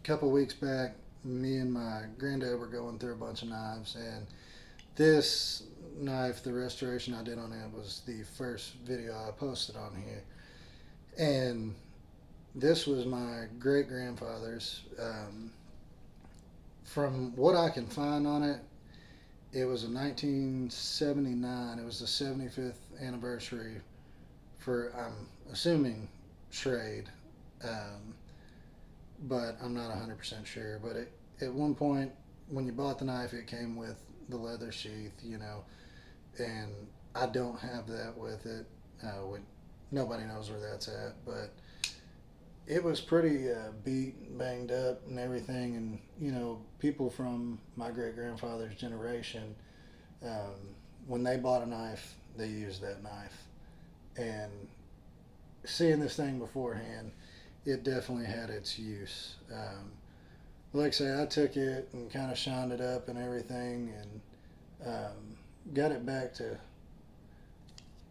couple weeks back, me and my granddad were going through a bunch of knives, and this knife, the restoration I did on it, was the first video I posted on here. And this was my great grandfather's. From what I can find on it, it was a 1979. It was the 75th anniversary for, I'm assuming, Schrade. Um, but I'm not 100% sure. But at one point, when you bought the knife, it came with the leather sheath, and I don't have that with it. Nobody knows where that's at, but it was pretty beat, and banged up, and everything. And people from my great grandfather's generation, when they bought a knife, they used that knife. And seeing this thing beforehand, it definitely had its use. Like I say, I took it and kind of shined it up and everything, and got it back to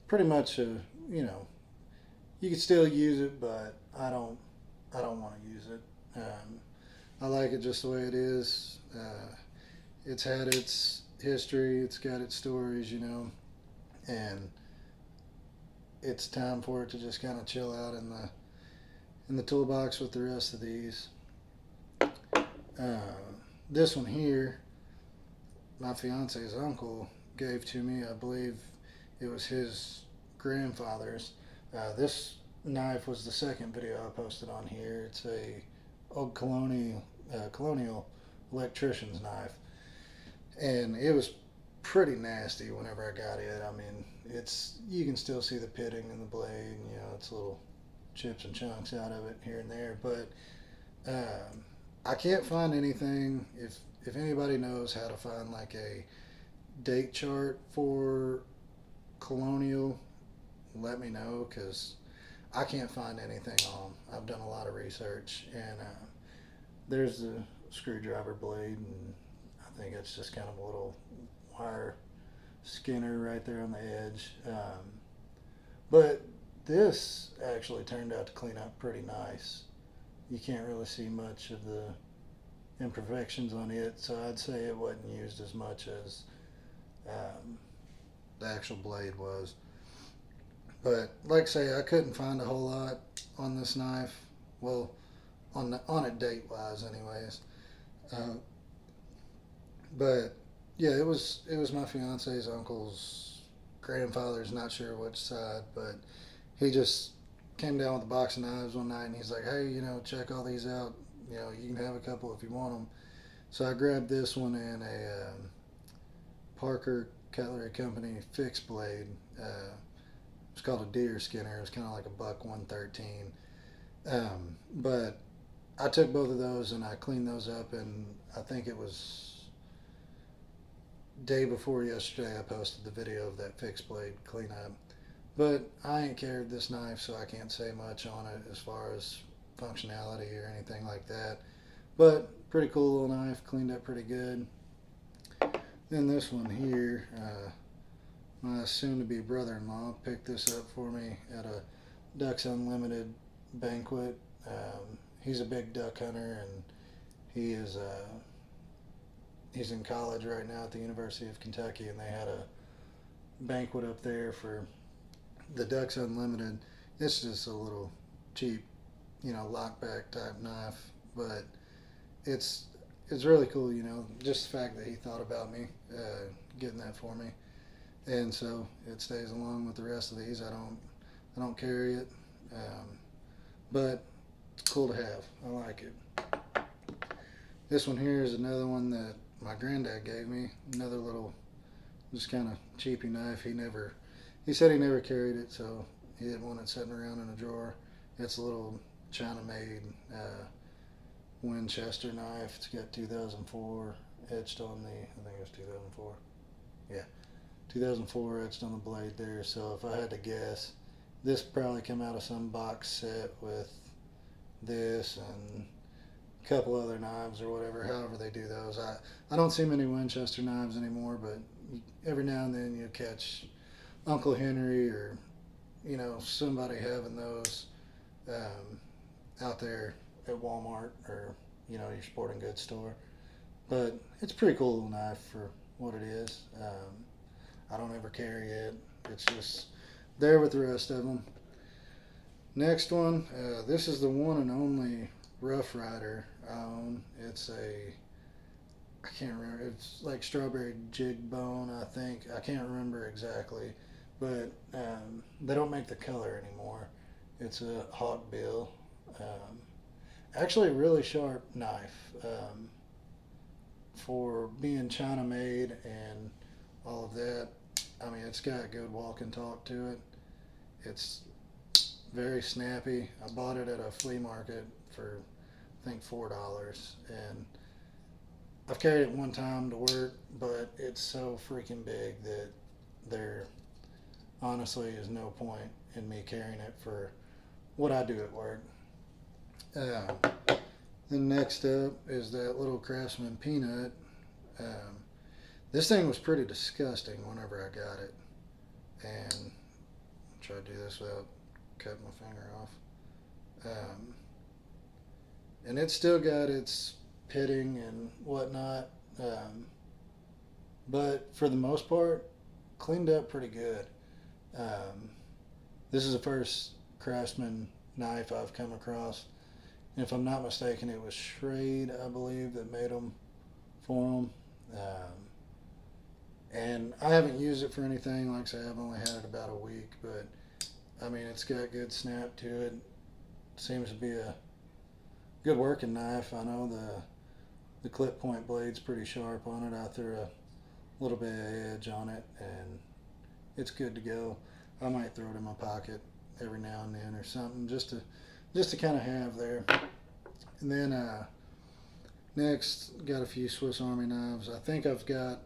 pretty much you know you can still use it, but I don't want to use it. I like it just the way it is. It's had its history, it's got its stories, and it's time for it to just kind of chill out in the toolbox with the rest of these. Uh, this one here, my fiance's uncle gave to me. I believe it was his grandfather's. This knife was the second video I posted on here. It's a old colonial electrician's knife, and it was pretty nasty whenever I got it. I mean, you can still see the pitting in the blade. It's little chips and chunks out of it here and there, but I can't find anything. If anybody knows how to find like a date chart for colonial, let me know, because I can't find anything on them. I've done a lot of research, and there's the screwdriver blade, and I think it's just kind of a little wire skinner right there on the edge. But this actually turned out to clean up pretty nice. You can't really see much of the imperfections on it, so I'd say it wasn't used as much as um, the actual blade was. But like I say, I couldn't find a whole lot on this knife. Well, on it date wise, anyways. Uh, but yeah, it was my fiance's uncle's grandfather's. Not sure which side, but he just came down with a box of knives one night, and he's like, "Hey, check all these out. You can have a couple if you want them." So I grabbed this one and a Parker Cutlery Company fixed blade. It's called a deer skinner. It was kind of like a buck 113. But I took both of those and I cleaned those up, and I think it was day before yesterday I posted the video of that fixed blade cleanup. But I ain't carried this knife, so I can't say much on it as far as functionality or anything like that. But pretty cool little knife, cleaned up pretty good. Then this one here, my soon-to-be brother-in-law picked this up for me at a Ducks Unlimited banquet. He's a big duck hunter, and he's in college right now at the University of Kentucky, and they had a banquet up there for the Ducks Unlimited. It's just a little cheap, lockback type knife, but it's really cool. Just the fact that he thought about me getting that for me, and so it stays along with the rest of these. I don't carry it, but it's cool to have. I like it. This one here is another one that my granddad gave me. Another little, just kind of cheapy knife. He said he never carried it, so he didn't want it sitting around in a drawer. It's a little China-made Winchester knife. It's got 2004 etched on I think it was 2004. Yeah, 2004 etched on the blade there. So if I had to guess, this probably came out of some box set with this and a couple other knives or whatever, however they do those. I don't see many Winchester knives anymore, but every now and then you catch Uncle Henry or somebody having those out there at Walmart or your sporting goods store. But it's a pretty cool little knife for what it is. I don't ever carry it. It's just there with the rest of them. Next one, this is the one and only Rough Rider I own. I can't remember. It's like strawberry jig bone, I think. I can't remember exactly, but they don't make the color anymore. It's a hawk bill. Um, Actually, a really sharp knife for being China made and all of that. I mean, it's got good walk and talk to it. It's very snappy. I bought it at a flea market for I think $4, and I've carried it one time to work, but it's so freaking big that there honestly is no point in me carrying it for what I do at work. Uh, then next up is that little Craftsman peanut. Um, this thing was pretty disgusting whenever I got it, and I'll try to do this without cutting my finger off. Um, and it's still got its pitting and whatnot, but for the most part, cleaned up pretty good. Um, this is the first Craftsman knife I've come across. And if I'm not mistaken, it was Schrade, I believe, that made them for them. And I haven't used it for anything. Like I say, I've only had it about a week, but I mean, it's got good snap to it. Seems to be a good working knife. I know the clip point blade's pretty sharp on it. I threw a little bit of edge on it, and it's good to go. I might throw it in my pocket every now and then or something, just to kind of have there. And then next, got a few Swiss Army knives. I think I've got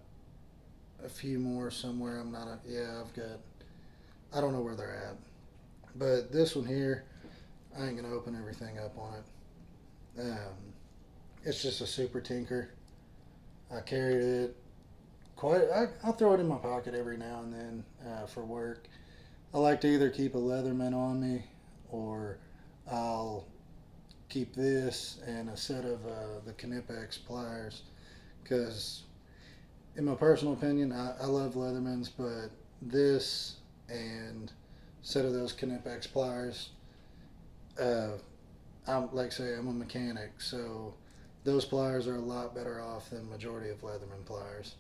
a few more somewhere. I don't know where they're at. But this one here, I ain't gonna open everything up on it. It's just a super tinker. I carried it I'll throw it in my pocket every now and then for work. I like to either keep a Leatherman on me, or I'll keep this and a set of the Knipex pliers, because in my personal opinion, I love Leathermans, but this and a set of those Knipex pliers, I'm like I say, I'm a mechanic, so those pliers are a lot better off than majority of Leatherman pliers.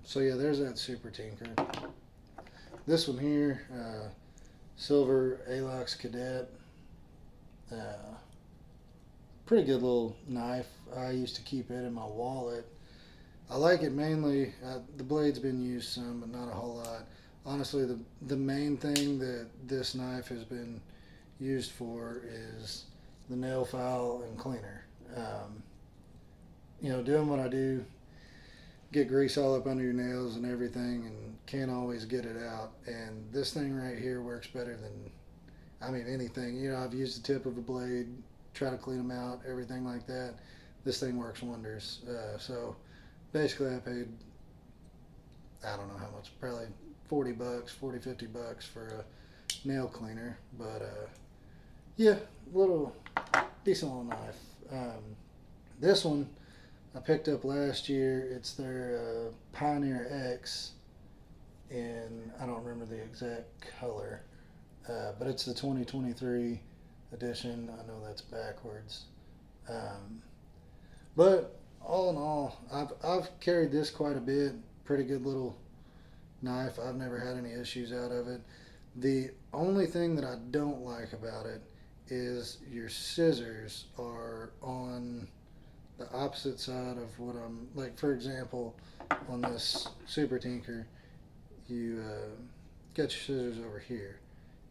So yeah, there's that Super Tinker. This one here, silver Alox Cadet. Pretty good little knife. I used to keep it in my wallet. I like it mainly, the blade's been used some, but not a whole lot. Honestly, the main thing that this knife has been used for is the nail file and cleaner. Doing what I do, get grease all up under your nails and everything, and can't always get it out. And this thing right here works better than, anything. I've used the tip of a blade, try to clean them out, everything like that. This thing works wonders. So basically I paid, I don't know how much, probably $40, $50 for a nail cleaner. But yeah, little decent little knife. This one I picked up last year. It's their Pioneer X, and I don't remember the exact color, but it's the 2023 edition. I know that's backwards, but all in all, I've carried this quite a bit. Pretty good little knife. I've never had any issues out of it. The only thing that I don't like about it is your scissors are on the opposite side of what I'm, like, for example, on this Super Tinker, you got your scissors over here.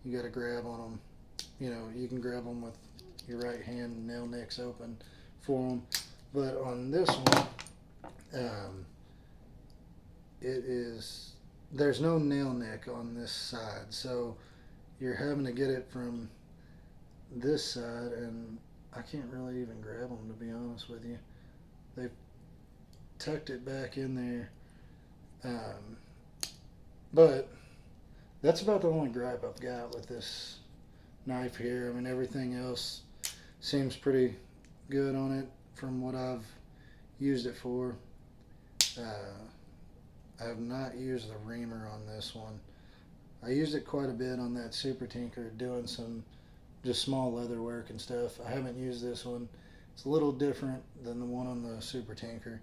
You got to grab on them. You can grab them with your right hand, nail nicks open for them. But on this one, there's no nail nick on this side, so you're having to get it from this side, and I can't really even grab them, to be honest with you. They've tucked it back in there. But that's about the only gripe I've got with this knife here. Everything else seems pretty good on it from what I've used it for. I have not used the reamer on this one. I used it quite a bit on that Super Tinker doing some just small leather work and stuff. I haven't used this one. It's a little different than the one on the Super Tinker,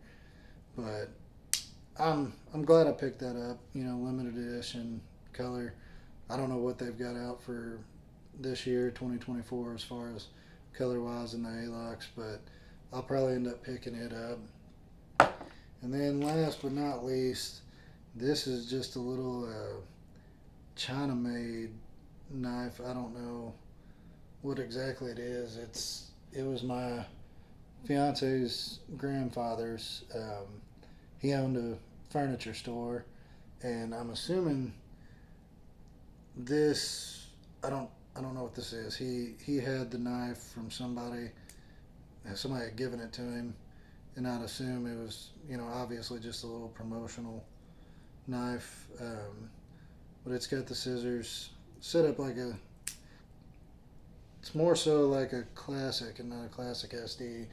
but I'm glad I picked that up. You know, limited edition color. I don't know what they've got out for this year, 2024, as far as color wise in the Alox, but I'll probably end up picking it up. And then last but not least, this is just a little China made knife. I don't know what exactly it is. It was my fiance's grandfather's. He owned a furniture store, and I'm assuming this. I don't know what this is. He had the knife from somebody. Somebody had given it to him, and I'd assume it was, you know, obviously just a little promotional knife. But it's got the scissors set up like a. It's more so like a classic and not a classic SD,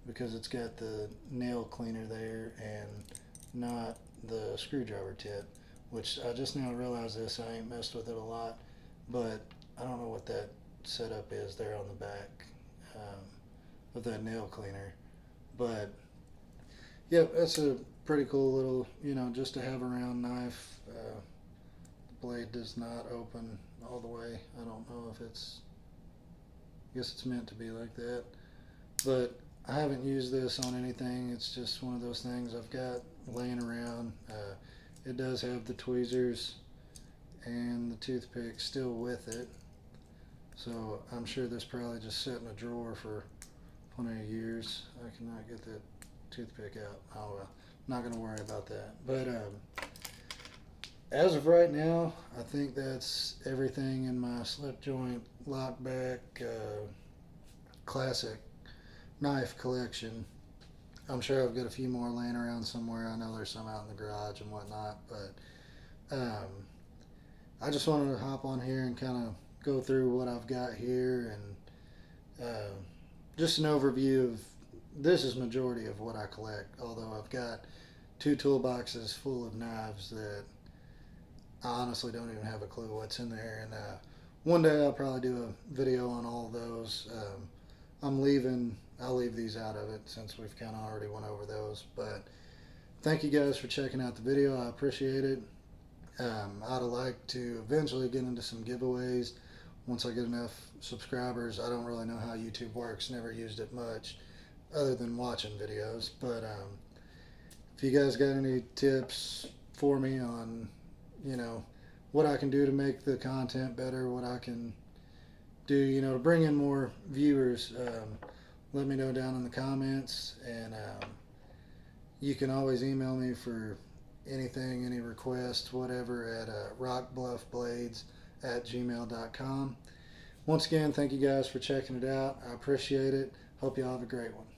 because it's got the nail cleaner there and not the screwdriver tip, which I just now realized this. I ain't messed with it a lot, but I don't know what that setup is there on the back of that nail cleaner. But yeah, that's a pretty cool little, you know, just to have around knife. The blade does not open all the way. I don't know if it's, I guess it's meant to be like that, but I haven't used this on anything. It's just one of those things I've got laying around. It does have the tweezers and the toothpick still with it, so I'm sure this probably just sat in a drawer for plenty of years. I cannot get that toothpick out. Oh well, not going to worry about that. But as of right now, I think that's everything in my slip joint lockback classic knife collection. I'm sure I've got a few more laying around somewhere. I know there's some out in the garage and whatnot, but I just wanted to hop on here and kind of go through what I've got here, and just an overview of, this is majority of what I collect, although I've got 2 toolboxes full of knives that I honestly don't even have a clue what's in there. And one day I'll probably do a video on all those. I'll leave these out of it since we've kind of already went over those. But thank you guys for checking out the video. I appreciate it. I'd like to eventually get into some giveaways once I get enough subscribers. I don't really know how YouTube works. Never used it much other than watching videos. But if you guys got any tips for me on, you know, what I can do to make the content better, what I can do, you know, to bring in more viewers, let me know down in the comments. And you can always email me for anything, any requests, whatever, at rockbluffblades@gmail.com. Once again, thank you guys for checking it out. I appreciate it. Hope you all have a great one.